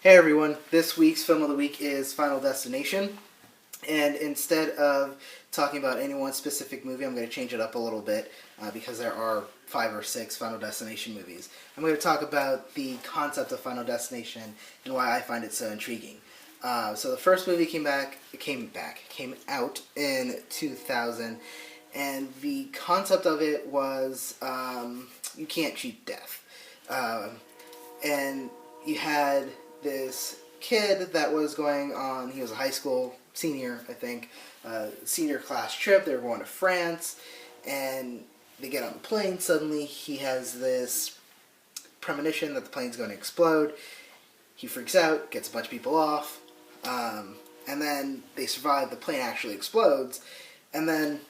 Hey everyone, this week's film of the week is Final Destination, and instead of talking about any one specific movie, I'm going to change it up a little bit because there are 5 or 6 Final Destination movies. I'm going to talk about the concept of Final Destination and why I find it so intriguing. So the first movie came out in 2000, and the concept of it was you can't cheat death. And you had this kid that was going on, he was a high school senior, I think, senior class trip. They were going to France, and they get on the plane. Suddenly he has this premonition that the plane's going to explode. He freaks out, gets a bunch of people off, and then they survive. The plane actually explodes, and then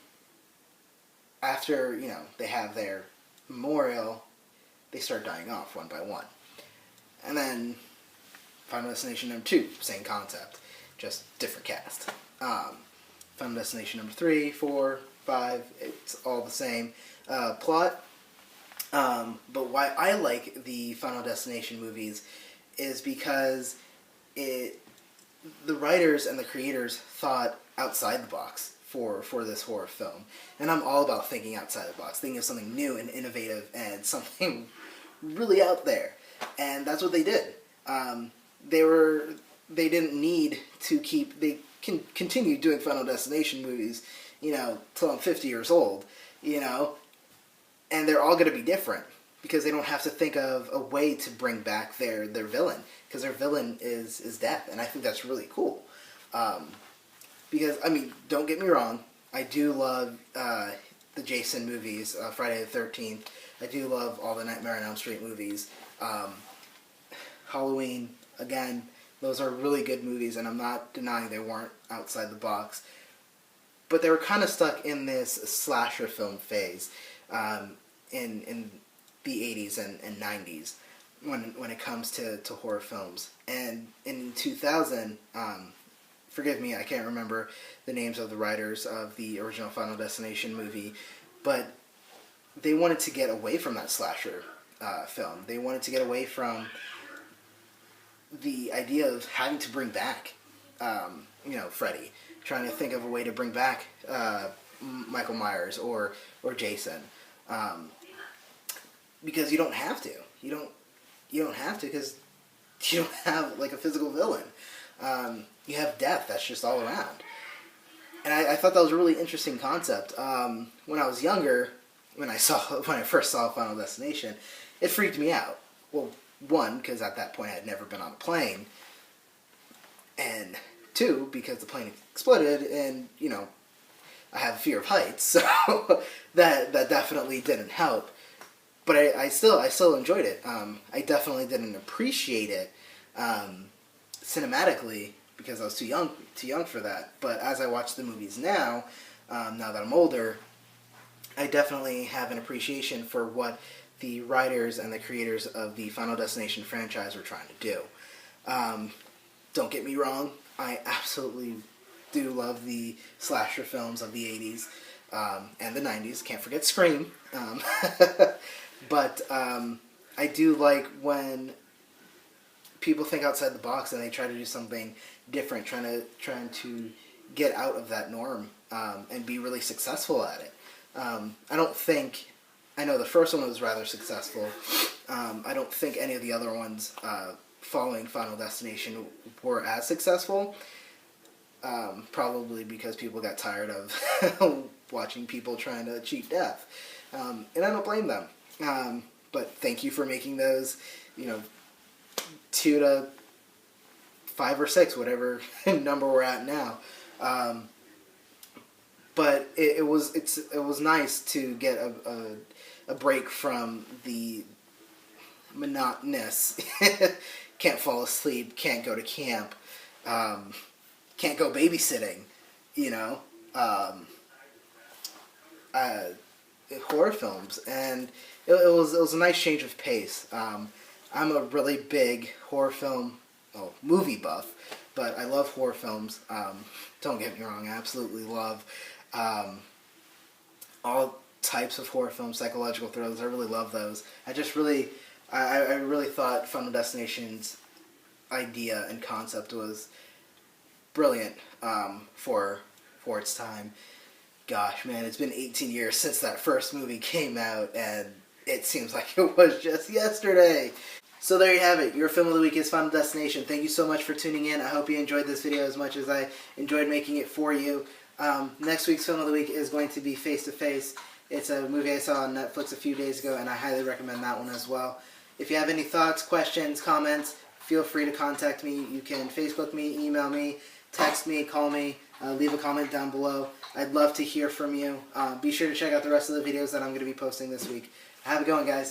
after, they have their memorial, they start dying off one by one. And then Final Destination number 2, same concept, just different cast. Final Destination number 3, 4, 5, it's all the same plot. But why I like the Final Destination movies is because the writers and the creators thought outside the box for this horror film. And I'm all about thinking outside the box, thinking of something new and innovative and something really out there. And that's what they did. They didn't need to they can continue doing Final Destination movies, till I'm 50 years old, and they're all going to be different because they don't have to think of a way to bring back their villain, because their villain is death, and I think that's really cool. Because, don't get me wrong, I do love the Jason movies, Friday the 13th. I do love all the Nightmare on Elm Street movies. Halloween, again, those are really good movies, and I'm not denying they weren't outside the box. But they were kind of stuck in this slasher film phase in the 80s and 90s when it comes to horror films. And in 2000, forgive me, I can't remember the names of the writers of the original Final Destination movie, but they wanted to get away from that slasher film. They wanted to get away from the idea of having to bring back, Freddy, trying to think of a way to bring back Michael Myers or Jason, because you don't have to. You don't have to because you don't have like a physical villain. You have death that's just all around, and I thought that was a really interesting concept. When I was younger, when I first saw Final Destination, it freaked me out. Well, 1, because at that point I had never been on a plane, and 2, because the plane exploded, and I have a fear of heights, so that definitely didn't help. But I still enjoyed it. I definitely didn't appreciate it cinematically because I was too young for that. But as I watch the movies now that I'm older, I definitely have an appreciation for what the writers and the creators of the Final Destination franchise were trying to do. Don't get me wrong, I absolutely do love the slasher films of the 80s and the 90s. Can't forget Scream. But I do like when people think outside the box and they try to do something different, trying to get out of that norm and be really successful at it. I know the first one was rather successful. I don't think any of the other ones following Final Destination were as successful. Probably because people got tired of watching people trying to cheat death. And I don't blame them. But thank you for making those, 2 to 5 or 6, whatever number we're at now. But it was nice to get a break from the monotonous can't fall asleep, can't go to camp, can't go babysitting, horror films, and it was a nice change of pace. I'm a really big horror film, movie buff, but I love horror films. Don't get me wrong, I absolutely love all types of horror films, psychological thrillers. I really love those. I really thought Final Destinations idea and concept was brilliant for its time. Gosh, man, it's been 18 years since that first movie came out, and it seems like it was just yesterday. So there you have it. Your film of the week is Final Destination. Thank you so much for tuning in. I hope you enjoyed this video as much as I enjoyed making it for you. Next week's film of the week is going to be Face to Face. It's a movie I saw on Netflix a few days ago, and I highly recommend that one as well. If you have any thoughts, questions, comments, feel free to contact me. You can Facebook me, email me, text me, call me, leave a comment down below. I'd love to hear from you. Be sure to check out the rest of the videos that I'm going to be posting this week. Have a good one, guys.